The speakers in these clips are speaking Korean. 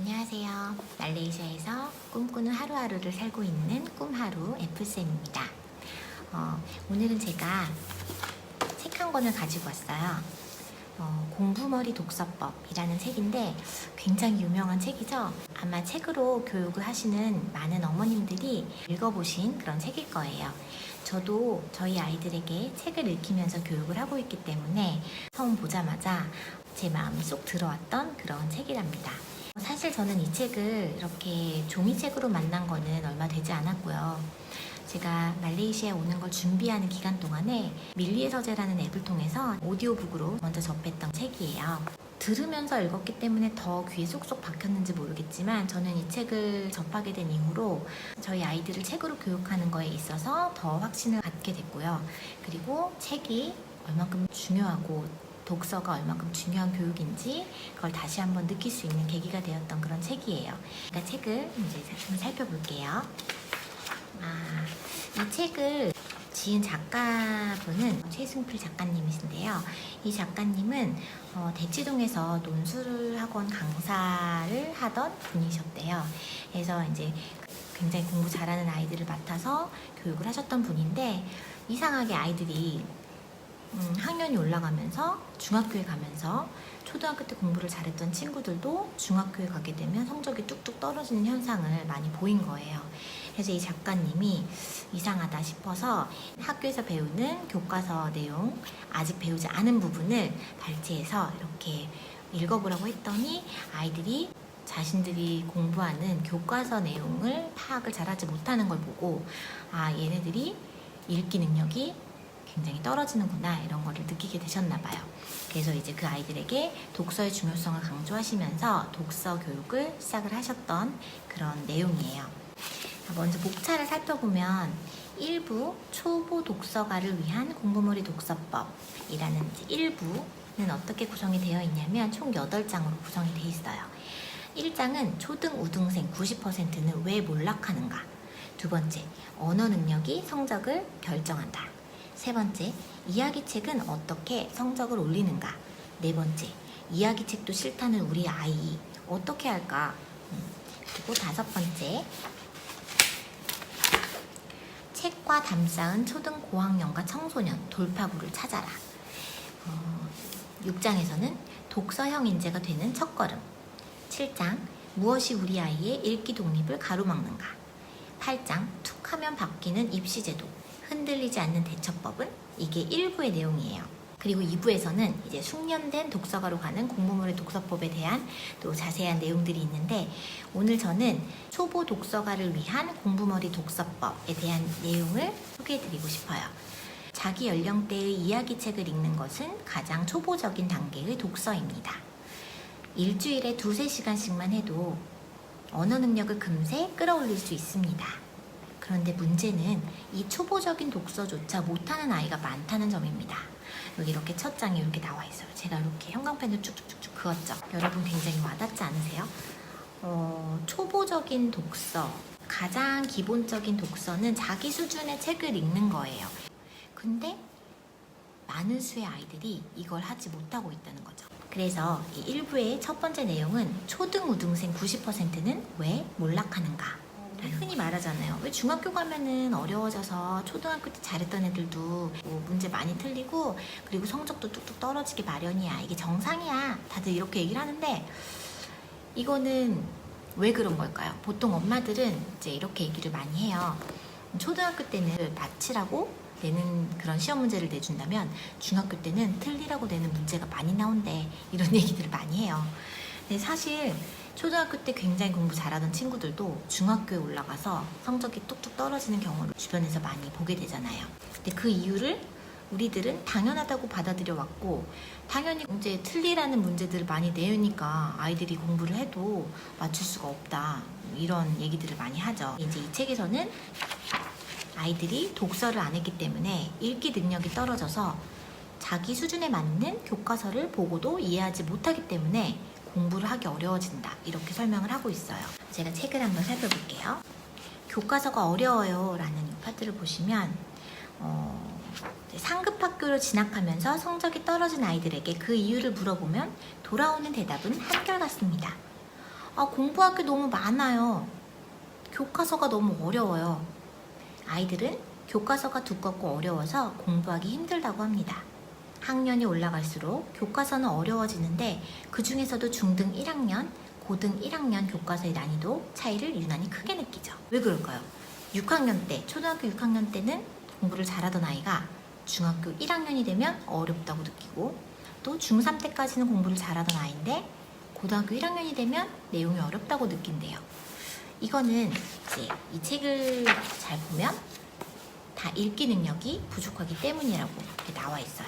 안녕하세요. 말레이시아에서 꿈꾸는 하루하루를 살고 있는 꿈하루 F쌤입니다. 오늘은 제가 책 한 권을 가지고 왔어요. 공부머리 독서법이라는 책인데 굉장히 유명한 책이죠. 아마 책으로 교육을 하시는 많은 어머님들이 읽어보신 그런 책일 거예요. 저도 저희 아이들에게 책을 읽히면서 교육을 하고 있기 때문에 처음 보자마자 제 마음이 쏙 들어왔던 그런 책이랍니다. 사실 저는 이 책을 이렇게 종이책으로 만난 거는 얼마 되지 않았고요. 제가 말레이시아에 오는 걸 준비하는 기간 동안에 밀리의 서재라는 앱을 통해서 오디오북으로 먼저 접했던 책이에요. 들으면서 읽었기 때문에 더 귀에 쏙쏙 박혔는지 모르겠지만 저는 이 책을 접하게 된 이후로 저희 아이들을 책으로 교육하는 거에 있어서 더 확신을 갖게 됐고요. 그리고 책이 얼만큼 중요하고 독서가 얼만큼 중요한 교육인지 그걸 다시 한번 느낄 수 있는 계기가 되었던 그런 책이에요. 그러니까 책을 이제 한번 살펴볼게요. 이 책을 지은 작가분은 최승필 작가님이신데요. 이 작가님은 대치동에서 논술학원 강사를 하던 분이셨대요. 그래서 이제 굉장히 공부 잘하는 아이들을 맡아서 교육을 하셨던 분인데 이상하게 아이들이 학년이 올라가면서 중학교에 가면서 초등학교 때 공부를 잘했던 친구들도 중학교에 가게 되면 성적이 뚝뚝 떨어지는 현상을 많이 보인 거예요. 그래서 이 작가님이 이상하다 싶어서 학교에서 배우는 교과서 내용, 아직 배우지 않은 부분을 발췌해서 이렇게 읽어보라고 했더니 아이들이 자신들이 공부하는 교과서 내용을 파악을 잘하지 못하는 걸 보고 얘네들이 읽기 능력이 굉장히 떨어지는구나 이런 거를 느끼게 되셨나 봐요. 그래서 이제 그 아이들에게 독서의 중요성을 강조하시면서 독서 교육을 시작을 하셨던 그런 내용이에요. 먼저 목차를 살펴보면 1부 초보 독서가를 위한 공부머리 독서법이라는 1부는 어떻게 구성이 되어 있냐면 총 8장으로 구성이 되어 있어요. 1장은 초등 우등생 90%는 왜 몰락하는가. 두 번째, 언어 능력이 성적을 결정한다. 세 번째, 이야기책은 어떻게 성적을 올리는가. 네 번째, 이야기책도 싫다는 우리 아이 어떻게 할까. 그리고 다섯 번째, 책과 담쌓은 초등 고학년과 청소년 돌파구를 찾아라. 6장에서는 독서형 인재가 되는 첫걸음. 7장, 무엇이 우리 아이의 읽기 독립을 가로막는가. 8장, 툭하면 바뀌는 입시제도. 흔들리지 않는 대처법은 이게 1부의 내용이에요. 그리고 2부에서는 이제 숙련된 독서가로 가는 공부머리 독서법에 대한 또 자세한 내용들이 있는데 오늘 저는 초보 독서가를 위한 공부머리 독서법에 대한 내용을 소개해드리고 싶어요. 자기 연령대의 이야기책을 읽는 것은 가장 초보적인 단계의 독서입니다. 일주일에 2~3시간씩만 해도 언어 능력을 금세 끌어올릴 수 있습니다. 그런데 문제는 이 초보적인 독서조차 못하는 아이가 많다는 점입니다. 여기 이렇게 첫 장에 이렇게 나와 있어요. 제가 이렇게 형광펜으로 쭉쭉쭉 그었죠. 여러분 굉장히 와닿지 않으세요? 초보적인 독서, 가장 기본적인 독서는 자기 수준의 책을 읽는 거예요. 근데 많은 수의 아이들이 이걸 하지 못하고 있다는 거죠. 그래서 이 1부의 첫 번째 내용은 초등 우등생 90%는 왜 몰락하는가. 흔히 말하잖아요. 왜 중학교 가면은 어려워져서 초등학교 때 잘했던 애들도 뭐 문제 많이 틀리고 그리고 성적도 뚝뚝 떨어지기 마련이야. 이게 정상이야. 다들 이렇게 얘기를 하는데 이거는 왜 그런 걸까요? 보통 엄마들은 이제 이렇게 얘기를 많이 해요. 초등학교 때는 맞히라고 내는 그런 시험 문제를 내준다면 중학교 때는 틀리라고 내는 문제가 많이 나온대. 이런 얘기들을 많이 해요. 근데 사실 초등학교 때 굉장히 공부 잘하던 친구들도 중학교에 올라가서 성적이 뚝뚝 떨어지는 경우를 주변에서 많이 보게 되잖아요. 근데 그 이유를 우리들은 당연하다고 받아들여 왔고 당연히 이제 틀리라는 문제들을 많이 내으니까 아이들이 공부를 해도 맞출 수가 없다. 이런 얘기들을 많이 하죠. 이제 이 책에서는 아이들이 독서를 안 했기 때문에 읽기 능력이 떨어져서 자기 수준에 맞는 교과서를 보고도 이해하지 못하기 때문에 공부를 하기 어려워진다. 이렇게 설명을 하고 있어요. 제가 책을 한번 살펴볼게요. 교과서가 어려워요 라는 이 파트를 보시면 상급 학교를 진학하면서 성적이 떨어진 아이들에게 그 이유를 물어보면 돌아오는 대답은 한결같습니다. 공부할 게 너무 많아요. 교과서가 너무 어려워요. 아이들은 교과서가 두껍고 어려워서 공부하기 힘들다고 합니다. 학년이 올라갈수록 교과서는 어려워지는데 그 중에서도 중등 1학년, 고등 1학년 교과서의 난이도 차이를 유난히 크게 느끼죠. 왜 그럴까요? 6학년 때, 초등학교 6학년 때는 공부를 잘하던 아이가 중학교 1학년이 되면 어렵다고 느끼고, 또 중3 때까지는 공부를 잘하던 아이인데 고등학교 1학년이 되면 내용이 어렵다고 느낀대요. 이거는 이제 이 책을 잘 보면 다 읽기 능력이 부족하기 때문이라고 이렇게 나와 있어요.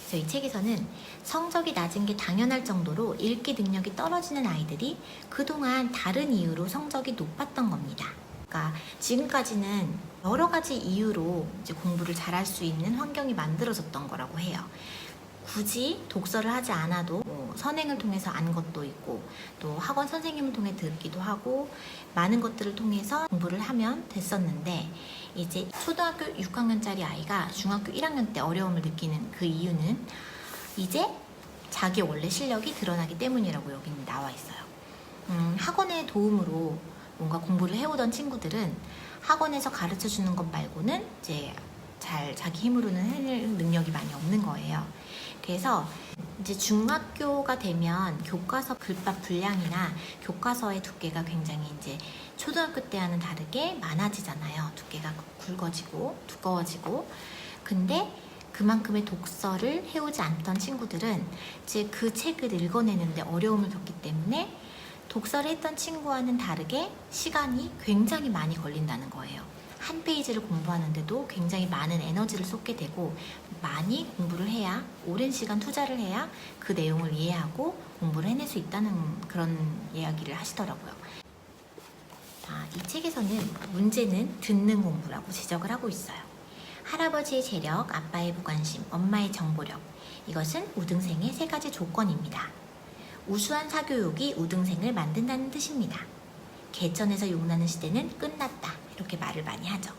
그래서 이 책에서는 성적이 낮은 게 당연할 정도로 읽기 능력이 떨어지는 아이들이 그동안 다른 이유로 성적이 높았던 겁니다. 그러니까 지금까지는 여러 가지 이유로 이제 공부를 잘할 수 있는 환경이 만들어졌던 거라고 해요. 굳이 독서를 하지 않아도 선행을 통해서 안 것도 있고, 또 학원 선생님을 통해 듣기도 하고, 많은 것들을 통해서 공부를 하면 됐었는데, 이제 초등학교 6학년짜리 아이가 중학교 1학년 때 어려움을 느끼는 그 이유는 이제 자기 원래 실력이 드러나기 때문이라고 여기는 나와 있어요. 학원의 도움으로 뭔가 공부를 해오던 친구들은 학원에서 가르쳐 주는 것 말고는 이제 잘 자기 힘으로는 해낼 능력이 많이 없는 거예요. 그래서 이제 중학교가 되면 교과서 글밥 분량이나 교과서의 두께가 굉장히 이제 초등학교 때와는 다르게 많아지잖아요. 두께가 굵어지고 두꺼워지고. 근데 그만큼의 독서를 해오지 않던 친구들은 이제 그 책을 읽어내는데 어려움을 겪기 때문에 독서를 했던 친구와는 다르게 시간이 굉장히 많이 걸린다는 거예요. 한 페이지를 공부하는데도 굉장히 많은 에너지를 쏟게 되고, 많이 공부를 해야, 오랜 시간 투자를 해야 그 내용을 이해하고 공부를 해낼 수 있다는 그런 이야기를 하시더라고요. 이 책에서는 문제는 듣는 공부라고 지적을 하고 있어요. 할아버지의 재력, 아빠의 무관심, 엄마의 정보력. 이것은 우등생의 세 가지 조건입니다. 우수한 사교육이 우등생을 만든다는 뜻입니다. 개천에서 용나는 시대는 끝났다. 이렇게 말을 많이 하죠.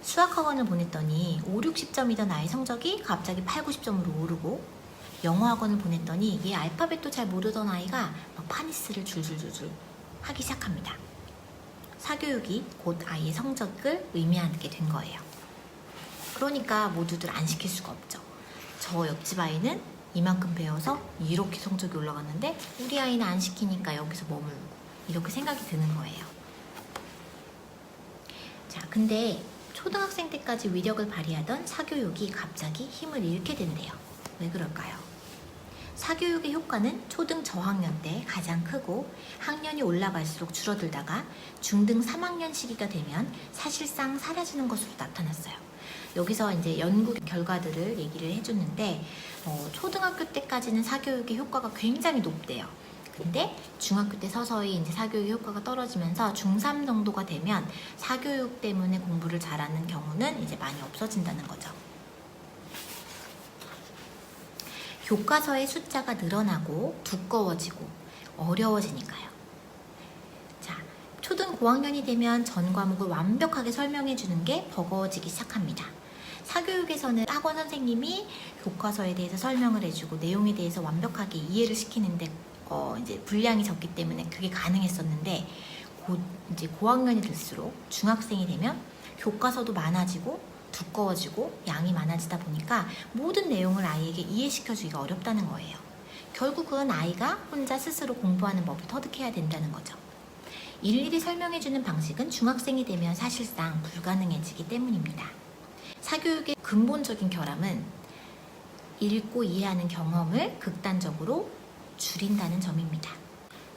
수학학원을 보냈더니 5, 60점이던 아이 성적이 갑자기 8, 90점으로 오르고, 영어학원을 보냈더니 얘 알파벳도 잘 모르던 아이가 막 파니스를 줄줄줄줄 하기 시작합니다. 사교육이 곧 아이의 성적을 의미하게 된 거예요. 그러니까 모두들 안 시킬 수가 없죠. 저 옆집 아이는 이만큼 배워서 이렇게 성적이 올라갔는데 우리 아이는 안 시키니까 여기서 머물고, 이렇게 생각이 드는 거예요. 자, 근데 초등학생 때까지 위력을 발휘하던 사교육이 갑자기 힘을 잃게 된대요. 왜 그럴까요? 사교육의 효과는 초등 저학년 때 가장 크고, 학년이 올라갈수록 줄어들다가 중등 3학년 시기가 되면 사실상 사라지는 것으로 나타났어요. 여기서 이제 연구 결과들을 얘기를 해줬는데, 초등학교 때까지는 사교육의 효과가 굉장히 높대요. 근데 중학교 때 서서히 이제 사교육 효과가 떨어지면서 중3 정도가 되면 사교육 때문에 공부를 잘하는 경우는 이제 많이 없어진다는 거죠. 교과서의 숫자가 늘어나고 두꺼워지고 어려워지니까요. 자, 초등 고학년이 되면 전 과목을 완벽하게 설명해 주는 게 버거워지기 시작합니다. 사교육에서는 학원 선생님이 교과서에 대해서 설명을 해주고 내용에 대해서 완벽하게 이해를 시키는데 이제 분량이 적기 때문에 그게 가능했었는데, 이제 고학년이 될수록 중학생이 되면 교과서도 많아지고 두꺼워지고 양이 많아지다 보니까 모든 내용을 아이에게 이해시켜주기가 어렵다는 거예요. 결국은 아이가 혼자 스스로 공부하는 법을 터득해야 된다는 거죠. 일일이 설명해주는 방식은 중학생이 되면 사실상 불가능해지기 때문입니다. 사교육의 근본적인 결함은 읽고 이해하는 경험을 극단적으로 줄인다는 점입니다.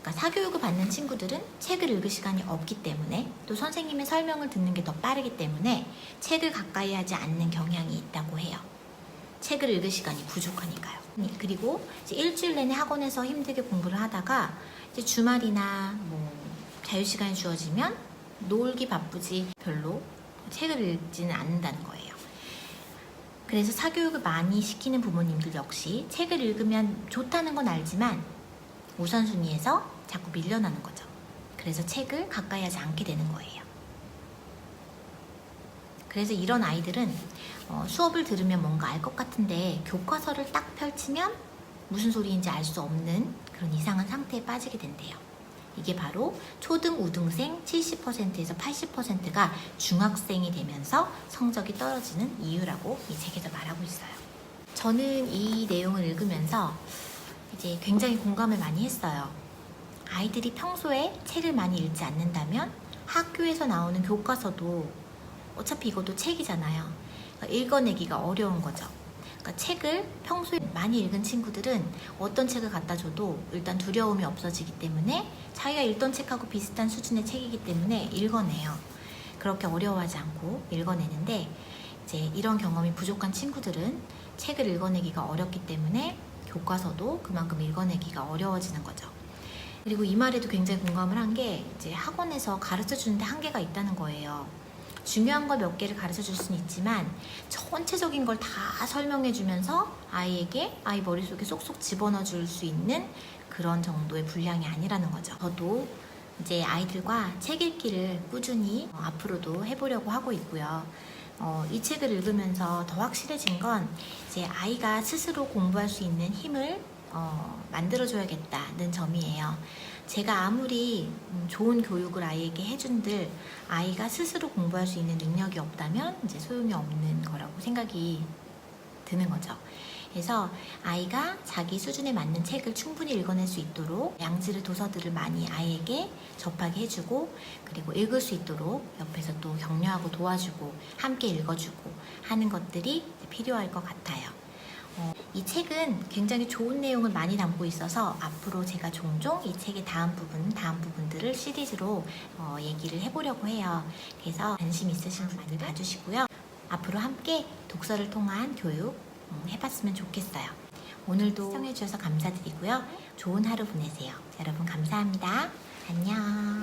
그러니까 사교육을 받는 친구들은 책을 읽을 시간이 없기 때문에, 또 선생님의 설명을 듣는 게 더 빠르기 때문에 책을 가까이 하지 않는 경향이 있다고 해요. 책을 읽을 시간이 부족하니까요. 그리고 이제 일주일 내내 학원에서 힘들게 공부를 하다가 이제 주말이나 자유시간이 주어지면 놀기 바쁘지 별로 책을 읽지는 않는다는 거예요. 그래서 사교육을 많이 시키는 부모님들 역시 책을 읽으면 좋다는 건 알지만 우선순위에서 자꾸 밀려나는 거죠. 그래서 책을 가까이 하지 않게 되는 거예요. 그래서 이런 아이들은 수업을 들으면 뭔가 알 것 같은데 교과서를 딱 펼치면 무슨 소리인지 알 수 없는 그런 이상한 상태에 빠지게 된대요. 이게 바로 초등, 우등생 70%에서 80%가 중학생이 되면서 성적이 떨어지는 이유라고 이 책에서 말하고 있어요. 저는 이 내용을 읽으면서 이제 굉장히 공감을 많이 했어요. 아이들이 평소에 책을 많이 읽지 않는다면 학교에서 나오는 교과서도 어차피 이것도 책이잖아요. 그러니까 읽어내기가 어려운 거죠. 그러니까 책을 평소에 많이 읽은 친구들은 어떤 책을 갖다 줘도 일단 두려움이 없어지기 때문에 자기가 읽던 책하고 비슷한 수준의 책이기 때문에 읽어내요. 그렇게 어려워하지 않고 읽어내는데 이제 이런 경험이 부족한 친구들은 책을 읽어내기가 어렵기 때문에 교과서도 그만큼 읽어내기가 어려워지는 거죠. 그리고 이 말에도 굉장히 공감을 한 게 이제 학원에서 가르쳐 주는데 한계가 있다는 거예요. 중요한 걸 몇 개를 가르쳐 줄 수는 있지만 전체적인 걸 다 설명해 주면서 아이에게 아이 머릿속에 쏙쏙 집어넣어 줄 수 있는 그런 정도의 분량이 아니라는 거죠. 저도 이제 아이들과 책 읽기를 꾸준히 앞으로도 해보려고 하고 있고요. 이 책을 읽으면서 더 확실해진 건 이제 아이가 스스로 공부할 수 있는 힘을 만들어줘야겠다는 점이에요. 제가 아무리 좋은 교육을 아이에게 해준들 아이가 스스로 공부할 수 있는 능력이 없다면 이제 소용이 없는 거라고 생각이 드는 거죠. 그래서 아이가 자기 수준에 맞는 책을 충분히 읽어낼 수 있도록 양질의 도서들을 많이 아이에게 접하게 해주고 그리고 읽을 수 있도록 옆에서 또 격려하고 도와주고 함께 읽어주고 하는 것들이 필요할 것 같아요. 이 책은 굉장히 좋은 내용을 많이 담고 있어서 앞으로 제가 종종 이 책의 다음 부분들을 시리즈로 얘기를 해보려고 해요. 그래서 관심 있으신 분들 봐주시고요. 앞으로 함께 독서를 통한 교육 해봤으면 좋겠어요. 오늘도 시청해주셔서 감사드리고요. 좋은 하루 보내세요. 여러분 감사합니다. 안녕.